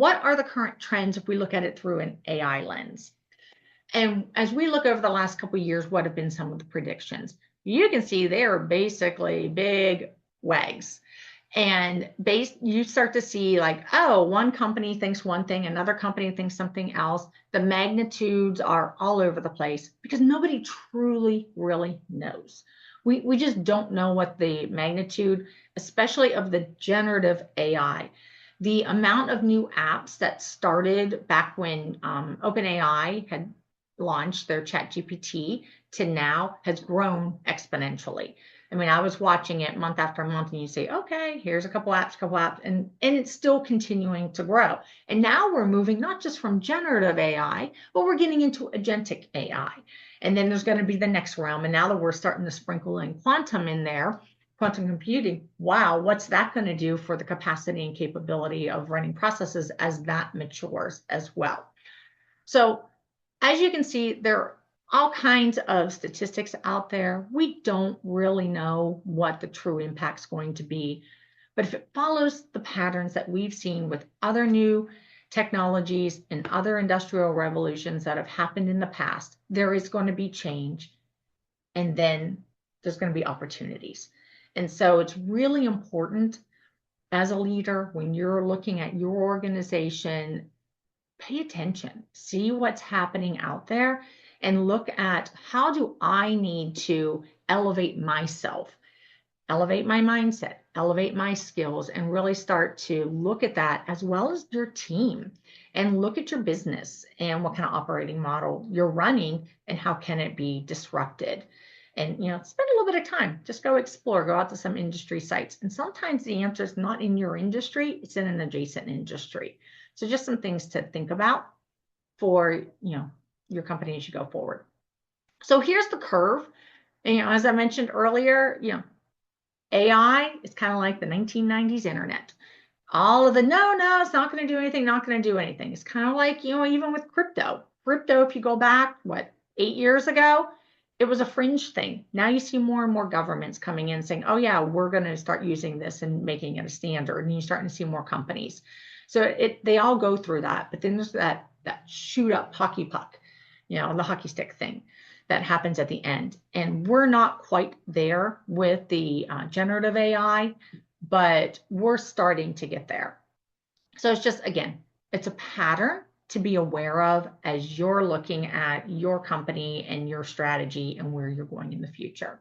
what are the current trends if we look at it through an AI lens? And as we look over the last couple of years, what have been some of the predictions? You can see they are basically big wags. And you start to see like, oh, one company thinks one thing, another company thinks something else. The magnitudes are all over the place because nobody truly really knows. We just don't know what the magnitude, especially of the generative AI. The amount of new apps that started back when OpenAI had launched their ChatGPT to now has grown exponentially. I mean, I was watching it month after month, and you say, okay, here's a couple apps, and it's still continuing to grow. And now we're moving not just from generative AI, but we're getting into agentic AI. And then there's going to be the next realm. And now that we're starting to sprinkle in quantum in there, quantum computing, wow, what's that going to do for the capacity and capability of running processes as that matures as well? So as you can see, there are all kinds of statistics out there. We don't really know what the true impact's going to be. But if it follows the patterns that we've seen with other new technologies and other industrial revolutions that have happened in the past, there is going to be change. And then there's going to be opportunities. And so it's really important as a leader, when you're looking at your organization, pay attention, see what's happening out there, and look at how do I need to elevate myself, elevate my mindset, elevate my skills, and really start to look at that as well as your team and look at your business and what kind of operating model you're running and how can it be disrupted. And, spend a little bit of time, just go explore, go out to some industry sites. And sometimes the answer is not in your industry, it's in an adjacent industry. So just some things to think about for, your company as you go forward. So here's the curve. And, as I mentioned earlier, AI is kind of like the 1990s internet. All of the, no, it's not going to do anything, not going to do anything. It's kind of like, even with crypto. Crypto, if you go back, 8 years ago, it was a fringe thing. Now you see more and more governments coming in saying, oh yeah, we're going to start using this and making it a standard. And you're starting to see more companies. So they all go through that. But then there's that shoot up hockey puck, the hockey stick thing that happens at the end. And we're not quite there with the generative AI, but we're starting to get there. So it's just, again, it's a pattern to be aware of as you're looking at your company and your strategy and where you're going in the future.